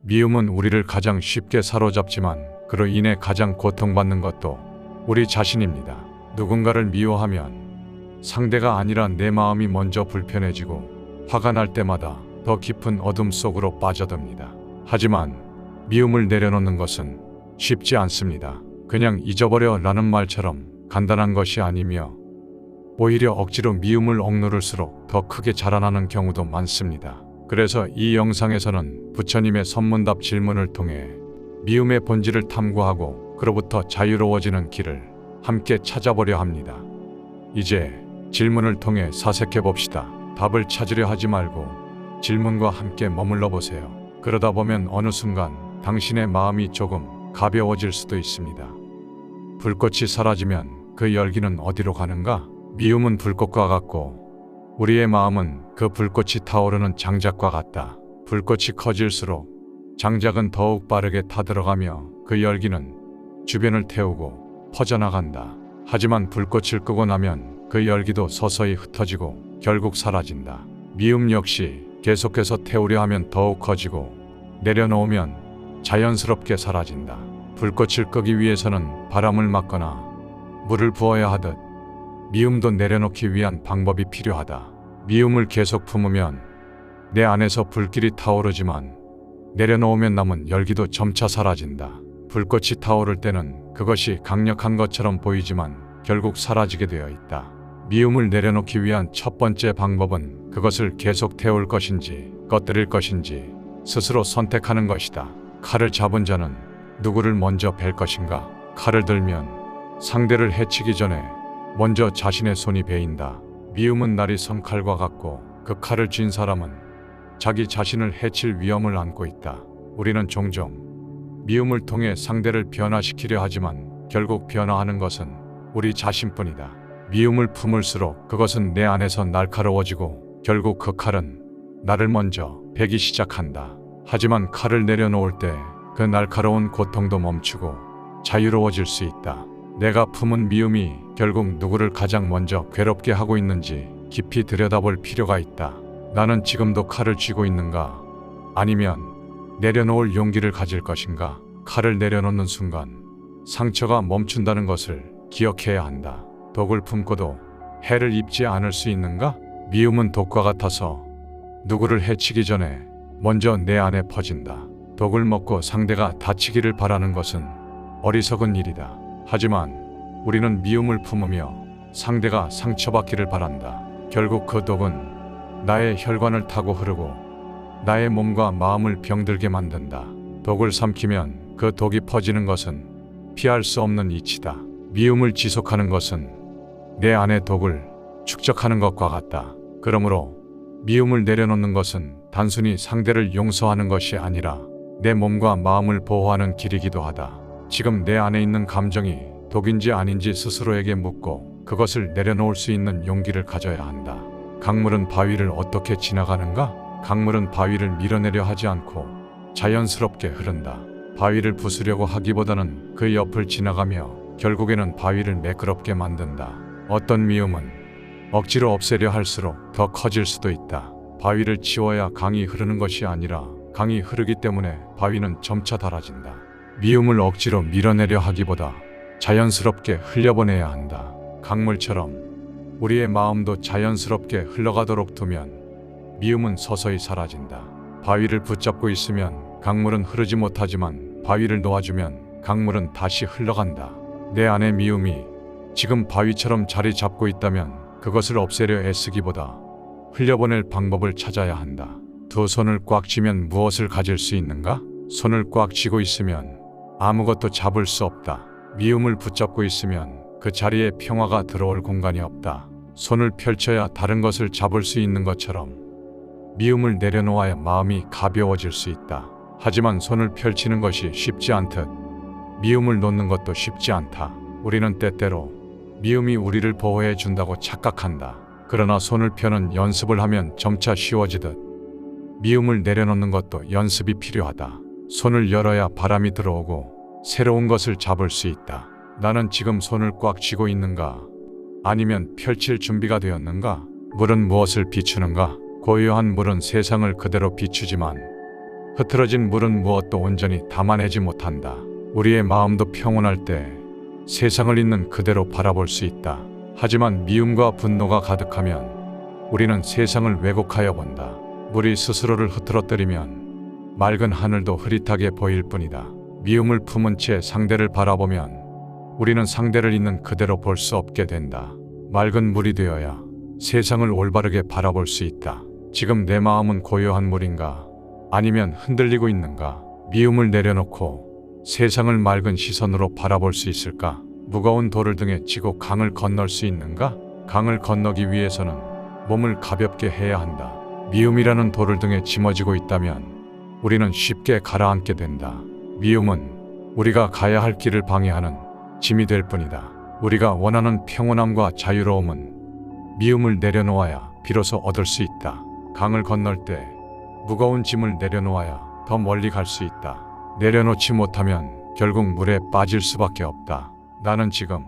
미움은 우리를 가장 쉽게 사로잡지만 그로 인해 가장 고통받는 것도 우리 자신입니다. 누군가를 미워하면 상대가 아니라 내 마음이 먼저 불편해지고 화가 날 때마다 더 깊은 어둠 속으로 빠져듭니다. 하지만 미움을 내려놓는 것은 쉽지 않습니다. 그냥 잊어버려 라는 말처럼 간단한 것이 아니며 오히려 억지로 미움을 억누를수록 더 크게 자라나는 경우도 많습니다. 그래서 이 영상에서는 부처님의 선문답 질문을 통해 미움의 본질을 탐구하고 그로부터 자유로워지는 길을 함께 찾아보려 합니다. 이제 질문을 통해 사색해 봅시다. 답을 찾으려 하지 말고 질문과 함께 머물러 보세요. 그러다 보면 어느 순간 당신의 마음이 조금 가벼워질 수도 있습니다. 불꽃이 사라지면 그 열기는 어디로 가는가? 미움은 불꽃과 같고 우리의 마음은 그 불꽃이 타오르는 장작과 같다. 불꽃이 커질수록 장작은 더욱 빠르게 타들어가며 그 열기는 주변을 태우고 퍼져나간다. 하지만 불꽃을 끄고 나면 그 열기도 서서히 흩어지고 결국 사라진다. 미움 역시 계속해서 태우려 하면 더욱 커지고 내려놓으면 자연스럽게 사라진다. 불꽃을 끄기 위해서는 바람을 막거나 물을 부어야 하듯 미움도 내려놓기 위한 방법이 필요하다. 미움을 계속 품으면 내 안에서 불길이 타오르지만 내려놓으면 남은 열기도 점차 사라진다. 불꽃이 타오를 때는 그것이 강력한 것처럼 보이지만 결국 사라지게 되어 있다. 미움을 내려놓기 위한 첫 번째 방법은 그것을 계속 태울 것인지 꺼뜨릴 것인지 스스로 선택하는 것이다. 칼을 잡은 자는 누구를 먼저 벨 것인가? 칼을 들면 상대를 해치기 전에 먼저 자신의 손이 베인다. 미움은 날이 선 칼과 같고 그 칼을 쥔 사람은 자기 자신을 해칠 위험을 안고 있다. 우리는 종종 미움을 통해 상대를 변화시키려 하지만 결국 변화하는 것은 우리 자신뿐이다. 미움을 품을수록 그것은 내 안에서 날카로워지고 결국 그 칼은 나를 먼저 베기 시작한다. 하지만 칼을 내려놓을 때 그 날카로운 고통도 멈추고 자유로워질 수 있다. 내가 품은 미움이 결국 누구를 가장 먼저 괴롭게 하고 있는지 깊이 들여다볼 필요가 있다. 나는 지금도 칼을 쥐고 있는가? 아니면 내려놓을 용기를 가질 것인가? 칼을 내려놓는 순간 상처가 멈춘다는 것을 기억해야 한다. 독을 품고도 해를 입지 않을 수 있는가? 미움은 독과 같아서 누구를 해치기 전에 먼저 내 안에 퍼진다. 독을 먹고 상대가 다치기를 바라는 것은 어리석은 일이다. 하지만 우리는 미움을 품으며 상대가 상처받기를 바란다. 결국 그 독은 나의 혈관을 타고 흐르고 나의 몸과 마음을 병들게 만든다. 독을 삼키면 그 독이 퍼지는 것은 피할 수 없는 이치다. 미움을 지속하는 것은 내 안의 독을 축적하는 것과 같다. 그러므로 미움을 내려놓는 것은 단순히 상대를 용서하는 것이 아니라 내 몸과 마음을 보호하는 길이기도 하다. 지금 내 안에 있는 감정이 독인지 아닌지 스스로에게 묻고 그것을 내려놓을 수 있는 용기를 가져야 한다. 강물은 바위를 어떻게 지나가는가? 강물은 바위를 밀어내려 하지 않고 자연스럽게 흐른다. 바위를 부수려고 하기보다는 그 옆을 지나가며 결국에는 바위를 매끄럽게 만든다. 어떤 미움은 억지로 없애려 할수록 더 커질 수도 있다. 바위를 치워야 강이 흐르는 것이 아니라 강이 흐르기 때문에 바위는 점차 닳아진다. 미움을 억지로 밀어내려 하기보다 자연스럽게 흘려보내야 한다. 강물처럼 우리의 마음도 자연스럽게 흘러가도록 두면 미움은 서서히 사라진다. 바위를 붙잡고 있으면 강물은 흐르지 못하지만 바위를 놓아주면 강물은 다시 흘러간다. 내 안의 미움이 지금 바위처럼 자리 잡고 있다면 그것을 없애려 애쓰기보다 흘려보낼 방법을 찾아야 한다. 두 손을 꽉 쥐면 무엇을 가질 수 있는가? 손을 꽉 쥐고 있으면 아무것도 잡을 수 없다. 미움을 붙잡고 있으면 그 자리에 평화가 들어올 공간이 없다. 손을 펼쳐야 다른 것을 잡을 수 있는 것처럼 미움을 내려놓아야 마음이 가벼워질 수 있다. 하지만 손을 펼치는 것이 쉽지 않듯 미움을 놓는 것도 쉽지 않다. 우리는 때때로 미움이 우리를 보호해 준다고 착각한다. 그러나 손을 펴는 연습을 하면 점차 쉬워지듯 미움을 내려놓는 것도 연습이 필요하다. 손을 열어야 바람이 들어오고 새로운 것을 잡을 수 있다. 나는 지금 손을 꽉 쥐고 있는가? 아니면 펼칠 준비가 되었는가? 물은 무엇을 비추는가? 고요한 물은 세상을 그대로 비추지만 흐트러진 물은 무엇도 온전히 담아내지 못한다. 우리의 마음도 평온할 때 세상을 있는 그대로 바라볼 수 있다. 하지만 미움과 분노가 가득하면 우리는 세상을 왜곡하여 본다. 물이 스스로를 흐트러뜨리면 맑은 하늘도 흐릿하게 보일 뿐이다. 미움을 품은 채 상대를 바라보면 우리는 상대를 있는 그대로 볼 수 없게 된다. 맑은 물이 되어야 세상을 올바르게 바라볼 수 있다. 지금 내 마음은 고요한 물인가? 아니면 흔들리고 있는가? 미움을 내려놓고 세상을 맑은 시선으로 바라볼 수 있을까? 무거운 돌을 등에 지고 강을 건널 수 있는가? 강을 건너기 위해서는 몸을 가볍게 해야 한다. 미움이라는 돌을 등에 짊어지고 있다면 우리는 쉽게 가라앉게 된다. 미움은 우리가 가야 할 길을 방해하는 짐이 될 뿐이다. 우리가 원하는 평온함과 자유로움은 미움을 내려놓아야 비로소 얻을 수 있다. 강을 건널 때 무거운 짐을 내려놓아야 더 멀리 갈 수 있다. 내려놓지 못하면 결국 물에 빠질 수밖에 없다. 나는 지금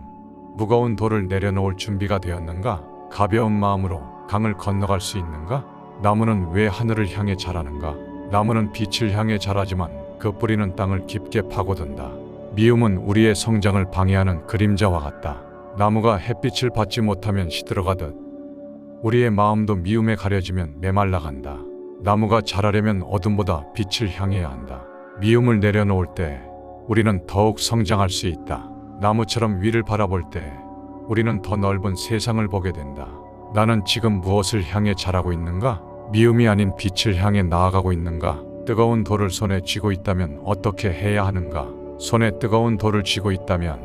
무거운 돌을 내려놓을 준비가 되었는가? 가벼운 마음으로 강을 건너갈 수 있는가? 나무는 왜 하늘을 향해 자라는가? 나무는 빛을 향해 자라지만 그 뿌리는 땅을 깊게 파고든다. 미움은 우리의 성장을 방해하는 그림자와 같다. 나무가 햇빛을 받지 못하면 시들어가듯 우리의 마음도 미움에 가려지면 메말라간다. 나무가 자라려면 어둠보다 빛을 향해야 한다. 미움을 내려놓을 때 우리는 더욱 성장할 수 있다. 나무처럼 위를 바라볼 때 우리는 더 넓은 세상을 보게 된다. 나는 지금 무엇을 향해 자라고 있는가? 미움이 아닌 빛을 향해 나아가고 있는가? 뜨거운 돌을 손에 쥐고 있다면 어떻게 해야 하는가? 손에 뜨거운 돌을 쥐고 있다면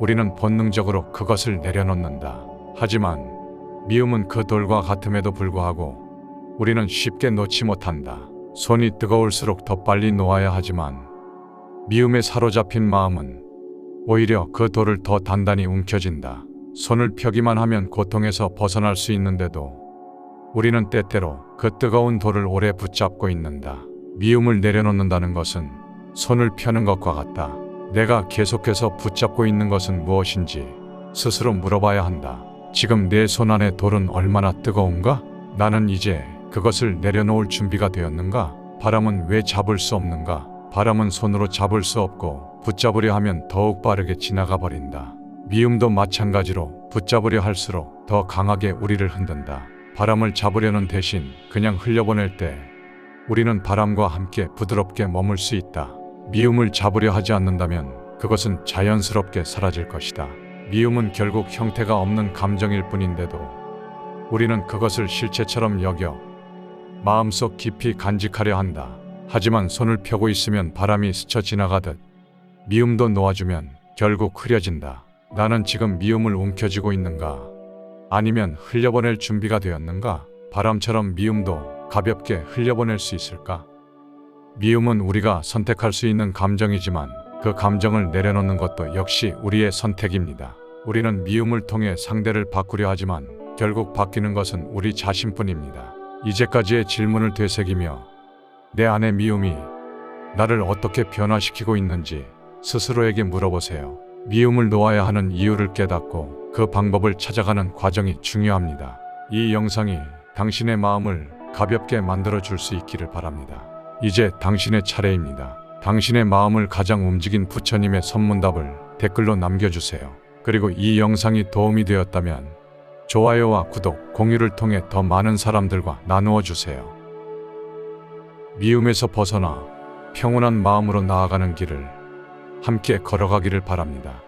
우리는 본능적으로 그것을 내려놓는다. 하지만 미움은 그 돌과 같음에도 불구하고 우리는 쉽게 놓지 못한다. 손이 뜨거울수록 더 빨리 놓아야 하지만 미움에 사로잡힌 마음은 오히려 그 돌을 더 단단히 움켜쥔다. 손을 펴기만 하면 고통에서 벗어날 수 있는데도 우리는 때때로 그 뜨거운 돌을 오래 붙잡고 있는다. 미움을 내려놓는다는 것은 손을 펴는 것과 같다. 내가 계속해서 붙잡고 있는 것은 무엇인지 스스로 물어봐야 한다. 지금 내 손 안의 돌은 얼마나 뜨거운가? 나는 이제 그것을 내려놓을 준비가 되었는가? 바람은 왜 잡을 수 없는가? 바람은 손으로 잡을 수 없고 붙잡으려 하면 더욱 빠르게 지나가 버린다. 미움도 마찬가지로 붙잡으려 할수록 더 강하게 우리를 흔든다. 바람을 잡으려는 대신 그냥 흘려보낼 때 우리는 바람과 함께 부드럽게 머물 수 있다. 미움을 잡으려 하지 않는다면 그것은 자연스럽게 사라질 것이다. 미움은 결국 형태가 없는 감정일 뿐인데도 우리는 그것을 실체처럼 여겨 마음속 깊이 간직하려 한다. 하지만 손을 펴고 있으면 바람이 스쳐 지나가듯 미움도 놓아주면 결국 흐려진다. 나는 지금 미움을 움켜쥐고 있는가? 아니면 흘려보낼 준비가 되었는가? 바람처럼 미움도 가볍게 흘려보낼 수 있을까? 미움은 우리가 선택할 수 있는 감정이지만 그 감정을 내려놓는 것도 역시 우리의 선택입니다. 우리는 미움을 통해 상대를 바꾸려 하지만 결국 바뀌는 것은 우리 자신뿐입니다. 이제까지의 질문을 되새기며 내 안의 미움이 나를 어떻게 변화시키고 있는지 스스로에게 물어보세요. 미움을 놓아야 하는 이유를 깨닫고 그 방법을 찾아가는 과정이 중요합니다. 이 영상이 당신의 마음을 가볍게 만들어줄 수 있기를 바랍니다. 이제 당신의 차례입니다. 당신의 마음을 가장 움직인 부처님의 선문답을 댓글로 남겨주세요. 그리고 이 영상이 도움이 되었다면 좋아요와 구독, 공유를 통해 더 많은 사람들과 나누어 주세요. 미움에서 벗어나 평온한 마음으로 나아가는 길을 함께 걸어가기를 바랍니다.